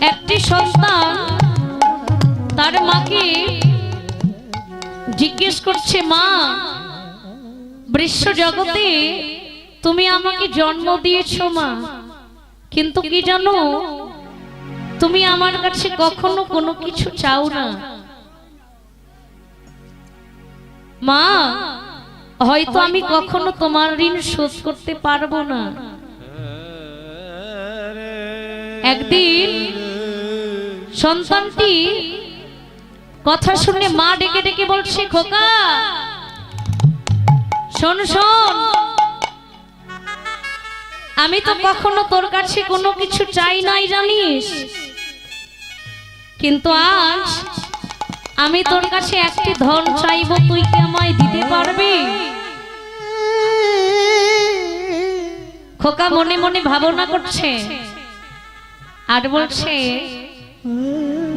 একটি সন্তান তার মাকে জিজ্ঞেস করছে, মা, বিশ্ব জগতে তুমি আমাকে জন্ম দিয়েছো মা, কিন্তু কি জানো, তুমি আমার কাছে কখনো কোনো কিছু চাও না। মা, হয়তো আমি কখনো তোমার ঋণ শোধ করতে পারবো না। একদিন সন্তানটি কথা শুনে মা ডেকে ডেকে বলছে, খোকা শোন শোন, আমি তো কখনো তোর কাছে কোনো কিছু চাই নাই জানিস, কিন্তু আজ আমি তোর কাছে একটি ধন চাইবো, তুই কি আমায় দিতে পারবি? খোকা মনে মনে ভাবনা করছে আর বলছে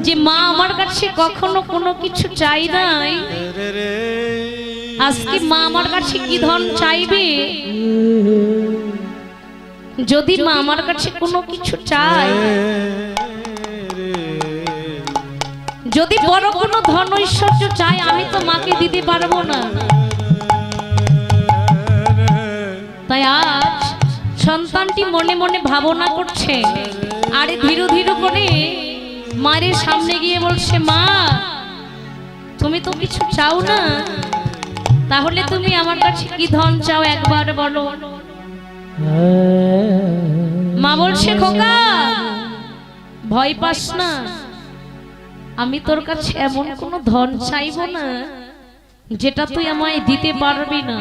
যে মা আমার কাছে কখনো কোনো কিছু চাই নাই, আজকে মা আমার কাছে কি ধন চাইবে? যদি মা আমার কাছে কোনো কিছু চায়, যদি বড় কোনো ধন ঐশ্বর্য চায়, আমি তো মাকে দিতে পারবো না। তাই আজ সন্তানটি মনে মনে ভাবনা করছে, আরে ধীরে ধীরে করে মায়ের সামনে গিয়ে বলছে, মা তুমি তো কিছু চাও না, তাহলে তুমি আমার কাছে কি ধন চাও একবার বলো। মা বলছে, খোকা ভয় পাস না, আমি তোর কাছে এমন কোনো ধন চাইবো না যেটা তুই আমায় দিতে পারবি না।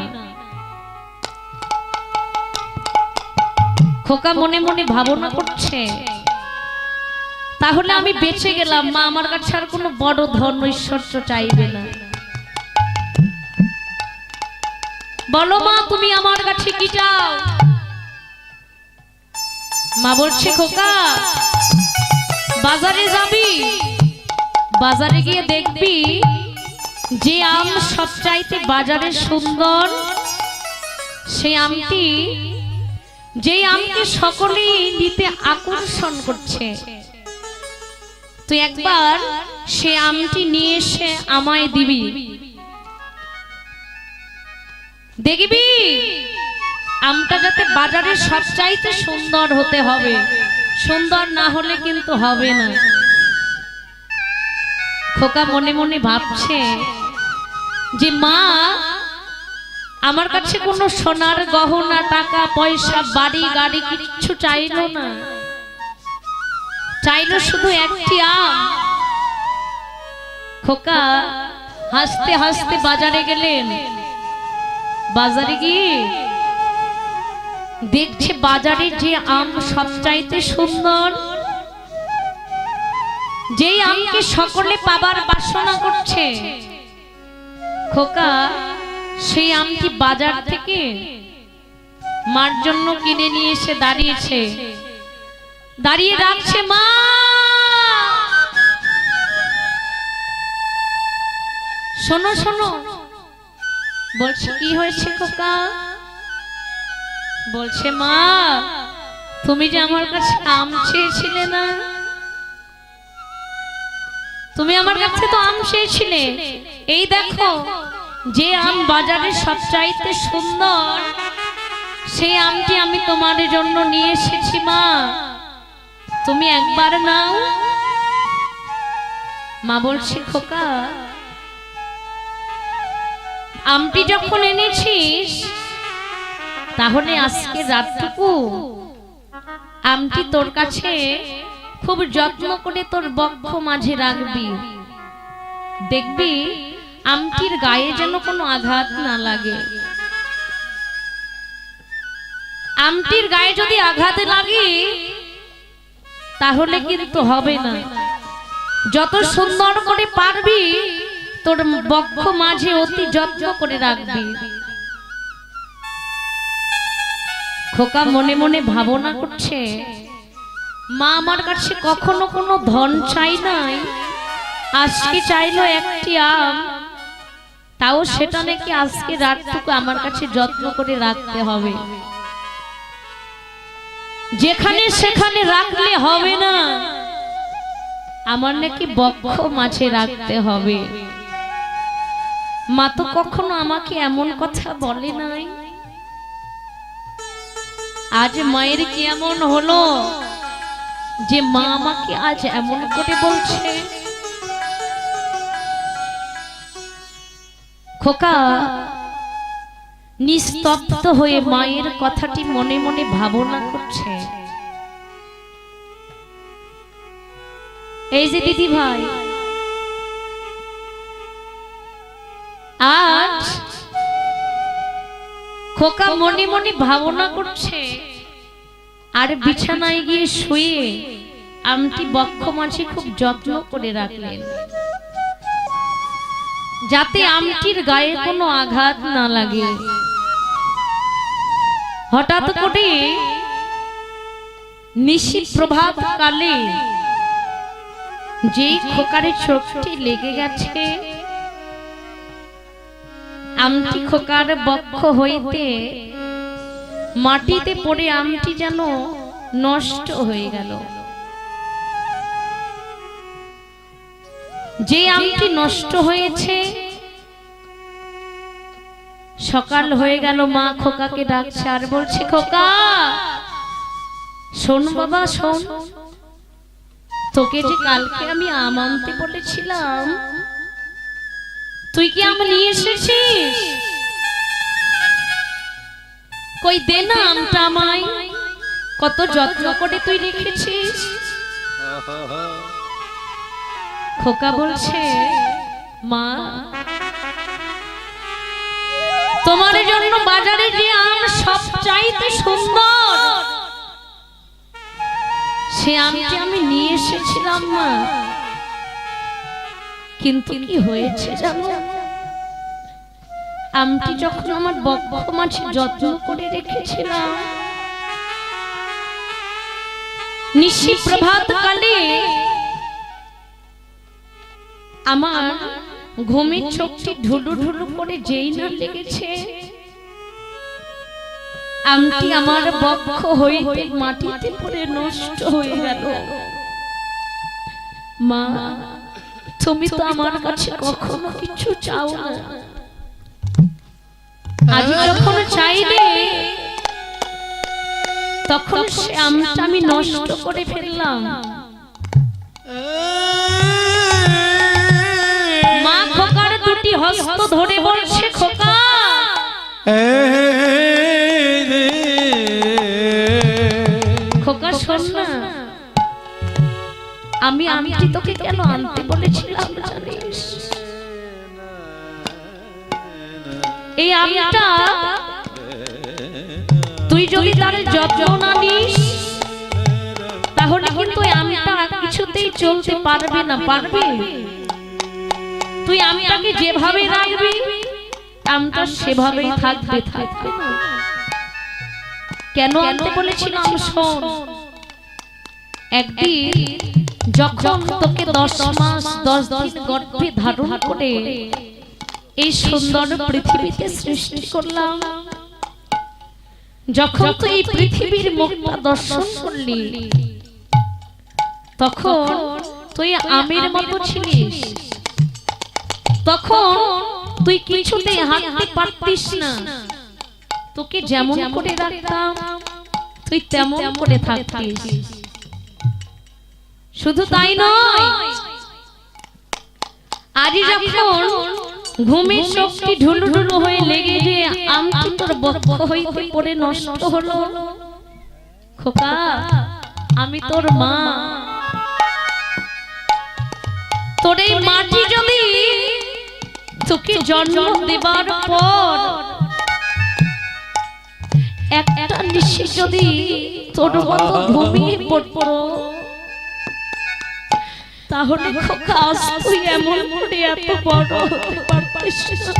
খোকা মনে মনে ভাবনা করছে, তাহলে আমি বেঁচে গেলাম, মা আমার কাছে আর কোনো বড় ধন ঐশ্বর্য চাইবে না। বলো মা তুমি আমার কাছে কি চাও? মা বলছে, খোকা বাজারে যাবি, বাজারে গিয়ে দেখবি যে আম সবচাইতে বাজারে সুন্দর, সেই আমটি, যে আমকে সকলেই নিতে আকর্ষণ করছে, তুই একবার সে আমটি নিয়ে এসে আমায় দিবি, দেখবি আমটা যাতে বাজারে সবচাইতে সুন্দর হতে হবে, সুন্দর না হলে কিন্তু হবে না। খোকা মনে মনে ভাবছে যে মা আমার কাছে কোনো সোনার গহনা, টাকা পয়সা, বাড়ি গাড়ি কিছু চাইলো না, চাইলো শুধু একটি আম। খোকা হাসতে হাসতে বাজারে গেলেন, বাজারে গিয়ে দেখছে বাজারে যে আম সবচাইতে সুন্দর, যেই আমকে সকলে পাবার বাসনা করছে, খোকা সেই আমটি বাজার থেকে মার জন্য কিনে নিয়ে এসে দাঁড়িয়েছে, দাঁড়িয়ে রাখছে, মা শোনো শোনো। বলছে, কি হয়েছে খোকা? বলছে, মা তুমি যে আমার কাছে আম চেয়েছিলে না, তুমি আমার কাছে তো আম চেয়েছিলে, এই দেখো যে আম বাজারে সবচাইতে সুন্দর, সেই আমটি আমি তোমার জন্য নিয়ে এসেছি, মা তুমি একবার নাও। মা বলছে, খোকা আমটি যখন এনেছিস, তাহলে আজকে রাতটুকু আমটি তোর কাছে খুব যত্ন করে তোর বক্ষ মাঝে রাখবি, দেখবি আমটির গায়ে যেন কোনো আঘাত না লাগে। আমটির গায়ে যদি আঘাত লাগে তাহলে কিন্তু হবে না, যত সুন্দর করে পারবি তোর বক্ষ মাঝে অতি যত্ন করে রাখবি। খোকা মনে মনে ভাবনা করছে, মা আমার কাছে কখনো কোনো ধন চাই নাই, আজকে চাইলো একটি আম, তাও সেটা নাকি আজকে রাতটুকু আমার কাছে যত্ন করে রাখতে হবে। যেখানে সেখানে রাখলে হবে না, আমার নাকি বক্ষ মাঝে রাখতে হবে। মা তো কখনো আমাকে এমন কথা বলে নাই, আজ মায়ের কি এমন হলো যে মা আমাকে আজ এমন করে বলছে? খোকা নিস্তব্ধ হয়ে মায়ের কথাটি মনে মনে ভাবনা করছে। এই যে দিদি ভাই, আজ খোকা মনে মনে ভাবনা করছে আর বিছানায় গিয়ে শুয়ে আমটি বক্ষ মাঝে খুব যত্ন করে রাখলেন, যাতে আমটির গায়ে কোনো আঘাত না লাগে। হঠাৎ করে নিশি প্রভাত কালে যেই খোকারে চোখটি লেগে গেছে, আমটি খোকার বক্ষ হইতে মাটিতে পড়ে আমটি যেন নষ্ট হয়ে গেল। যে আমটি নষ্ট হয়েছে, সকাল হয়ে গেল, মা খোকাকে ডাকছে আর বলছে, খোকা শোন বাবা শোন, তোকে যে কালকে আমি আম আনতে বলেছিলাম, তুই কি আম নিয়ে এসেছিস? কই দে না আমটা আমায়, কত যত্ন করে তুই রেখেছিস। খোকা বলছে, মা তোমার জন্য বাজারে যে আম সবচাইতে সুন্দর, সে আমটি আমি নিয়ে এসেছিলাম মা, কিন্তু কি হয়েছে জানো? আমটি যখন আমার বক্ষ মাঝে যত্ন করে রেখেছিলাম, নিশি প্রভাত কালে আমার ঘুমের চোখটি ঢুলু ঢুলু করে যেই না লেগেছে, আমটি আমার বক্ষ হইতে মাটিতে পড়ে নষ্ট হয়ে গেল। মা তুমি তো আমার কাছে কখনো কিছু চাও না, আজ যখন চাইবে তখন সে আমটা আমি নষ্ট করে ফেললাম। মা খোকার দুটি হস্ত ধরে বলছে, খোকা খোকা শোন না, আমি আমটি তোকে কেন আনতে বলেছিলাম জানিস? এই আমটা তুই যদি তার যত্ন না নিস, তাহলে কিন্তু আমটা কিছুতেই চলতে পারবে না। পারবে? তুই আমটাকে যেভাবে রাখবি, আমটা সেভাবেই থাকবে, থাকবে না। কেন আনতে বলেছিলাম শোন, একদিন যখন তোকে 10 মাস 10 দিন গর্ভে ধারণ করে এই সুন্দর পৃথিবীতে সৃষ্টি করলাম, যখন তুই এই পৃথিবীর মুখটা দর্শন করলি, তখন তুই আমের মতো ছিলিস, তখন তুই কিছুতেই হাঁটতে পারতিস না। তোকে যেমন করে রাখতাম তুই তেমন করে থাকতিস। শুধু তাই নয়, আজ যখন ঘুমের শক্তি ঢুলু ঢুলু হয়ে লেগে যে আমটি তোর বক্ষ হইতে পড়ে নষ্ট হলো, খোকা আমি তোর মা, তোর এই মাটি যদি তোকে জন্ম দেবার পর একটা নিশি যদি তোর মতো ঘুমিয়ে পড়তো, তাহলে খোকা আজ তুই এমন করে এত বড় হতে পারতিস না।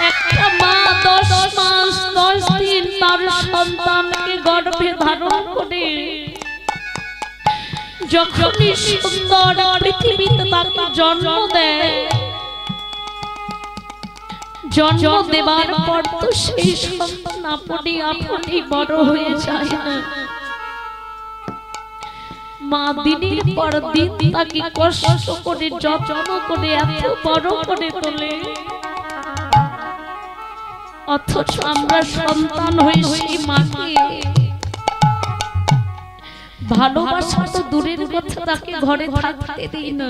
একটা মা 10 মাস 10 দিন তার সন্তানকে গর্ভে ধারণ করে যখনই সুন্দর পৃথিবীতে তাকে জন্ম দেয়, জন্ম দেবার পর তো সেই সন্তান আপনি আপনি বড় হয়ে যায় না। মা দিনের পর দিন তাকে কষ্ট করে যত্ন করে এত বড় করে তোলে, অথচ আমরা সন্তান হয়ে সেই মাকে ভালোবাসা তো দূরের কথা, তাকে ঘরে থাকতে দিই না।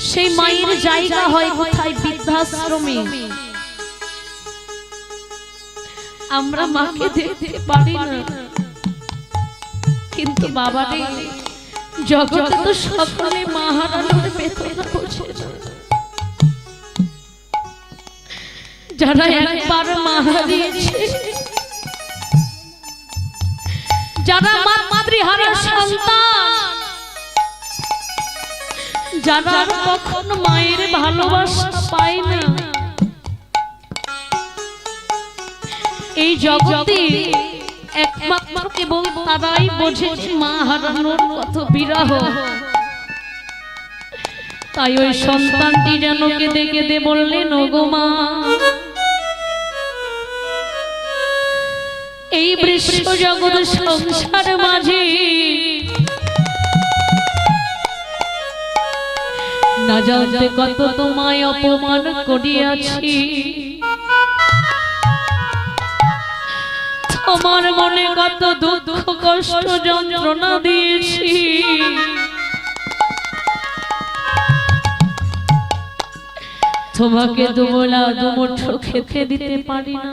সেই মায়ের জায়গা হয় কোথায়? বৃদ্ধাশ্রমে। আমরা মাকে দেখতে পারি না, কিন্তু বাবারে জগতে তো সকলে মা হারানোর বেদনা বোঝে না। যারা একবার মা হারিয়েছে, যারা মাতৃহারা সন্তান, যারা কখনো মায়ের ভালোবাসা পায় না, এই জগতে একমাত্র কেবল তারাই বোঝে মা হারানোর কত বিরহ। তাই ওই সন্তানটি যেন কেঁদে কেঁদে বললেন, ওগো মা, এই বিশ্ব জগৎ সংসার মাঝে না জানতে কত তোমায় অপমান করিয়াছি, তোমার মনে কত দুঃখ কষ্ট যন্ত্রণা দিয়েছি, তোমাকে দুবেলা দুমুঠো খেতে দিতে পারি না।